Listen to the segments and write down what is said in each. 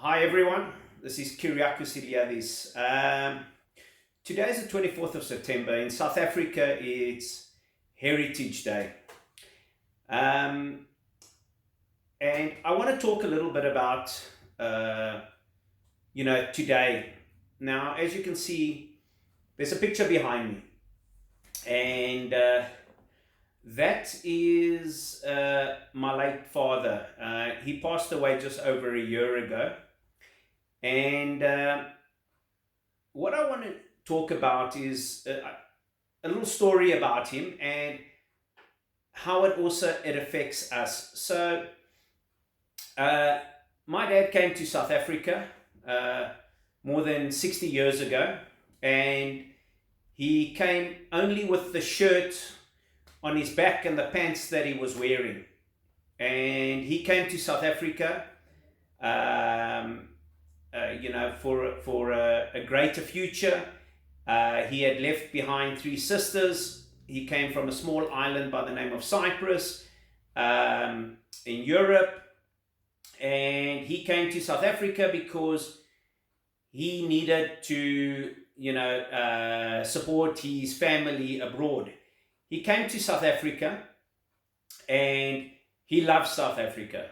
Hi everyone, this is Kyriakos Iliadis. Today is the 24th of September. In South Africa, it's Heritage Day. Um, and I want to talk a little bit about, today. Now, as you can see, there's a picture behind me. And that is my late father. He passed away just over a year ago. And what I want to talk about is a little story about him and how it affects us. So, uh, my dad came to South Africa uh, more than 60 years ago, and he came only with the shirt on his back and the pants that he was wearing. And he came to South Africa, um, for a greater future. He had left behind three sisters. He came from a small island by the name of Cyprus in Europe. And he came to South Africa because he needed to, support his family abroad. He came to South Africa and he loves South Africa.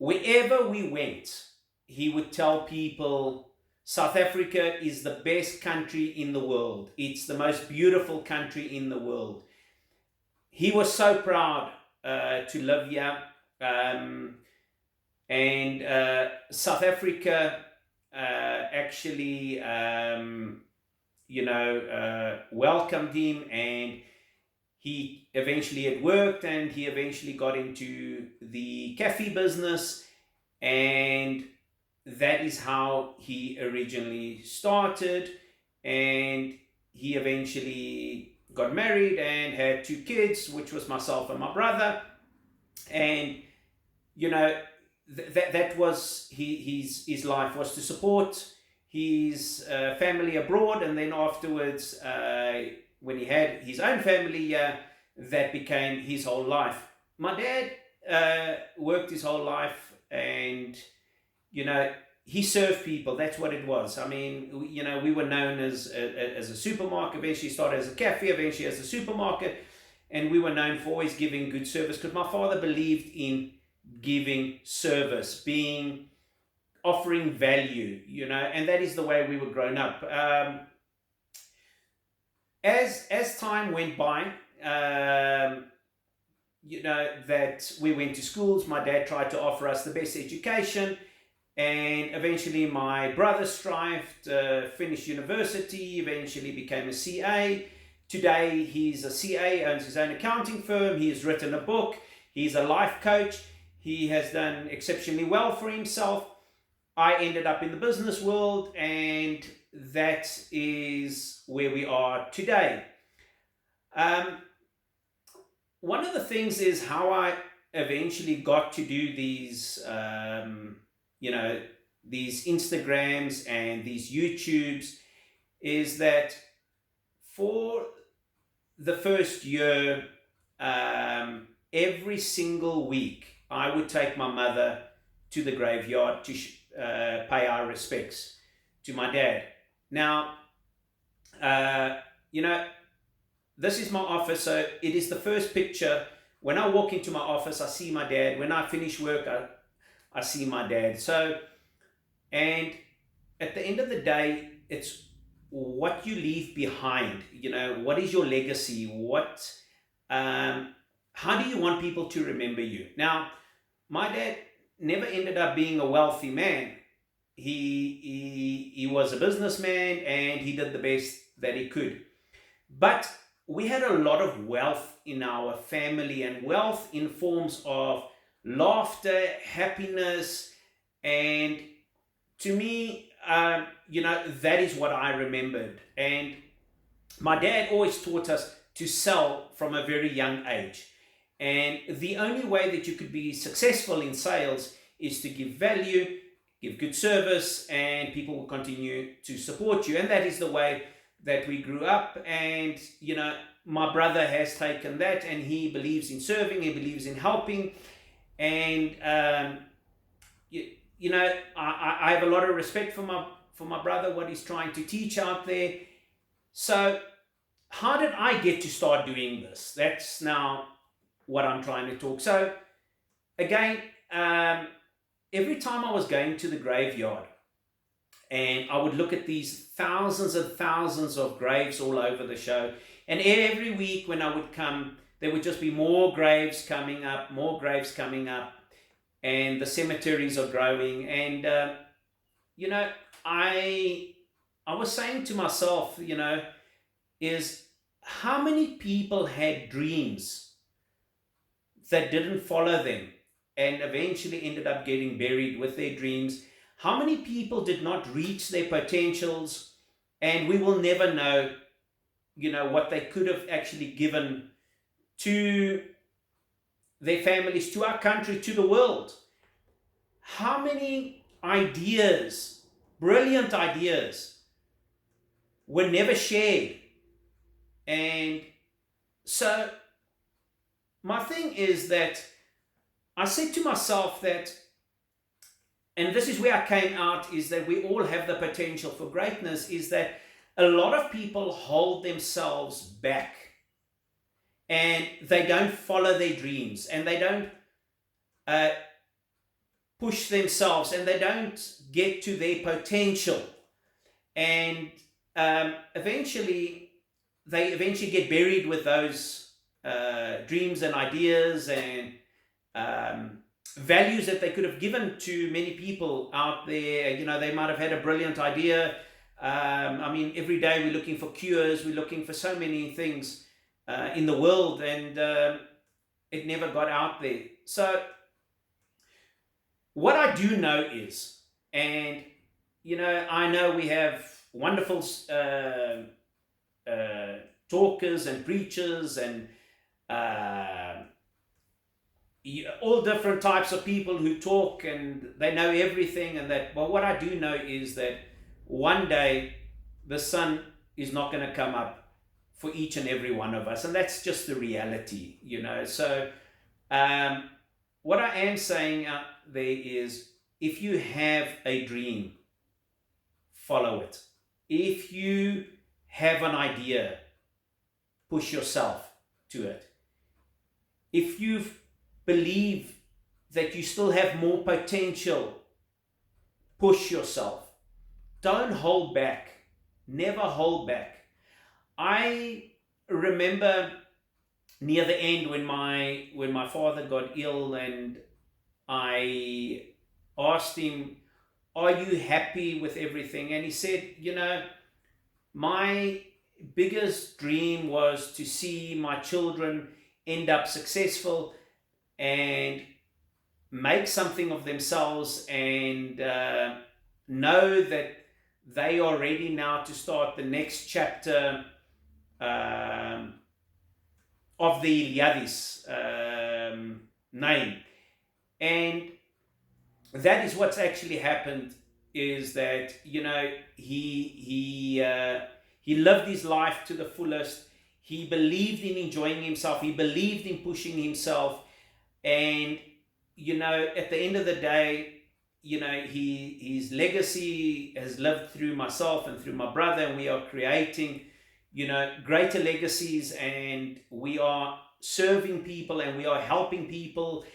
Wherever we went, he would tell people South Africa is the best country in the world. It's the most beautiful country in the world. He was so proud to live here. And South Africa actually, welcomed him, and he eventually had worked, and he eventually got into the cafe business, and that is how he originally started. And he eventually got married and had two kids, which was myself and my brother. And that was his life, was to support his family abroad, and then afterwards, when he had his own family, that became his whole life. My dad worked his whole life, and he served people. That's what it was. I mean, we were known as a supermarket. Eventually started as a cafe, eventually as a supermarket, and we were known for always giving good service, because my father believed in giving service, offering value, and that is the way we were grown up. As time went by, that we went to schools. My dad tried to offer us the best education, and eventually my brother strived, finished university, eventually became a CA. Today he's a CA, owns his own accounting firm. He has written a book. He's a life coach. He has done exceptionally well for himself. I ended up in the business world, and that is where we are today. One of the things is how I eventually got to do these, these Instagrams and these YouTubes, is that for the first year, every single week, I would take my mother to the graveyard to pay our respects to my dad. Now, this is my office, so it is the first picture. When I walk into my office, I see my dad. When I finish work, I see my dad. So, and at the end of the day, it's what you leave behind. What is your legacy? How do you want people to remember you? Now, my dad never ended up being a wealthy man. He was a businessman, and he did the best that he could. But we had a lot of wealth in our family, and wealth in forms of laughter, happiness, and to me, that is what I remembered. And my dad always taught us to sell from a very young age. And the only way that you could be successful in sales is to give value, give good service, and people will continue to support you. And that is the way that we grew up. And, my brother has taken that, and he believes in serving, he believes in helping. And you know, I have a lot of respect for my brother, what he's trying to teach out there. So how did I get to start doing this? That's now what I'm trying to talk. So again, every time I was going to the graveyard, and I would look at these thousands and thousands of graves all over the show, and every week when I would come, there would just be more graves coming up, more graves coming up, and the cemeteries are growing. And you know, I was saying to myself, you know, is how many people had dreams that didn't follow them and eventually ended up getting buried with their dreams? How many people did not reach their potentials, and we will never know, you know, what they could have actually given to their families, to our country, to the world? How many ideas, brilliant ideas, were never shared? And so my thing is that I said to myself that, and this is where I came out, is that we all have the potential for greatness, is that a lot of people hold themselves back and they don't follow their dreams, and they don't push themselves, and they don't get to their potential. And they eventually get buried with those dreams and ideas and values that they could have given to many people out there. You know, they might have had a brilliant idea. I mean, every day we're looking for cures, we're looking for so many things in the world, and it never got out there. So what I do know is, and you know, I know we have wonderful talkers and preachers and all different types of people who talk and they know everything and that. But what I do know is that one day the sun is not going to come up for each and every one of us, and that's just the reality, you know. So what I am saying out there is, if you have a dream, follow it. If you have an idea, push yourself to it. If you believe that you still have more potential, push yourself. Don't hold back. Never hold back. I remember near the end when my father got ill, and I asked him, "Are you happy with everything?" And he said, "You know, my biggest dream was to see my children end up successful and make something of themselves, and know that they are ready now to start the next chapter of the Iliadis name." And that is what's actually happened, is that, you know, he lived his life to the fullest. He believed in enjoying himself. He believed in pushing himself. And, you know, at the end of the day, you know, his legacy has lived through myself and through my brother, and we are creating, you know, greater legacies, and we are serving people, and we are helping people,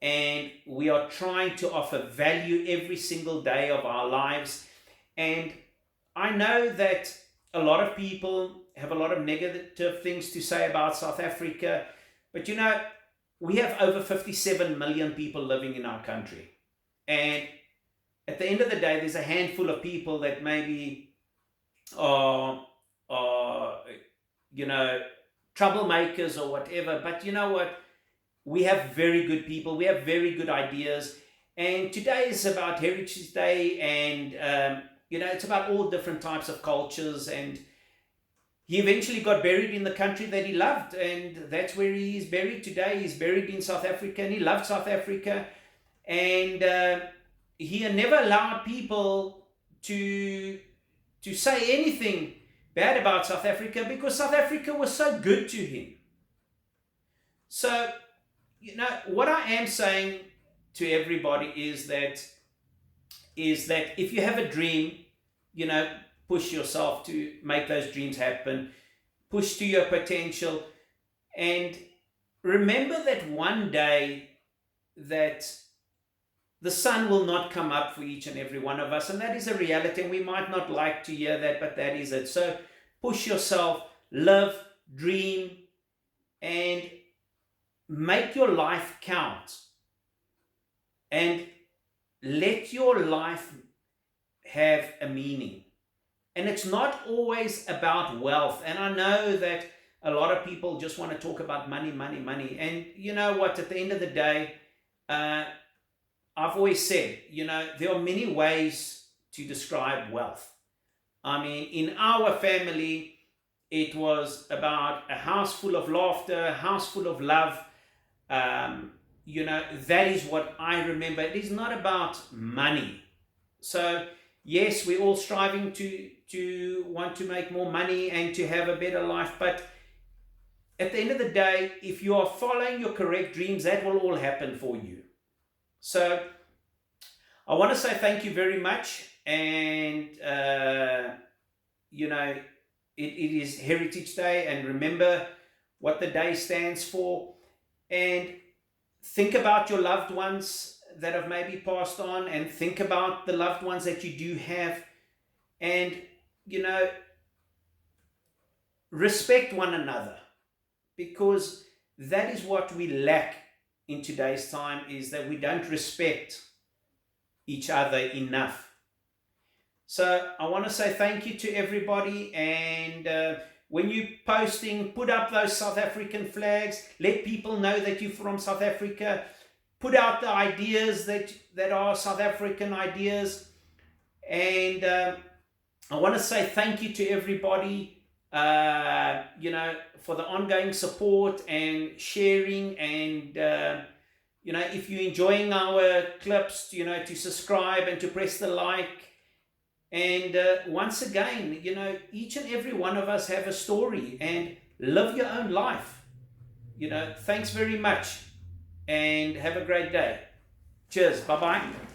and we are trying to offer value every single day of our lives. And I know that a lot of people have a lot of negative things to say about South Africa, but you know, we have over 57 million people living in our country. And at the end of the day, there's a handful of people that maybe are you know, troublemakers or whatever. But you know what? We have very good people. We have very good ideas. And today is about Heritage Day, and you know, it's about all different types of cultures. And he eventually got buried in the country that he loved, and that's where he is buried today. He's buried in South Africa, and he loved South Africa. And he never allowed people to say anything bad about South Africa, because South Africa was so good to him. So, you know, what I am saying to everybody is that is that if you have a dream, push yourself to make those dreams happen, push to your potential, and remember that one day that the sun will not come up for each and every one of us, and that is a reality, and we might not like to hear that, but that is it. So push yourself, live, dream, and make your life count, and let your life have a meaning. And it's not always about wealth. And I know that a lot of people just want to talk about money, money, money. And you know what? At the end of the day, I've always said, there are many ways to describe wealth. I mean, in our family, it was about a house full of laughter, a house full of love. That is what I remember. It is not about money. So yes, we're all striving to want to make more money and to have a better life. But at the end of the day, if you are following your correct dreams, that will all happen for you. So I want to say thank you very much. And, it is Heritage Day, and remember what the day stands for. And think about your loved ones that have maybe passed on, and think about the loved ones that you do have. And, respect one another, because that is what we lack in today's time, is that we don't respect each other enough. So I want to say thank you to everybody, and when you're posting, put up those South African flags, let people know that you're from South Africa, put out the ideas that are South African ideas. And I want to say thank you to everybody, for the ongoing support and sharing. And, if you're enjoying our clips, to subscribe and to press the like. And once again, each and every one of us have a story, and live your own life. Thanks very much, and have a great day. Cheers. Bye-bye.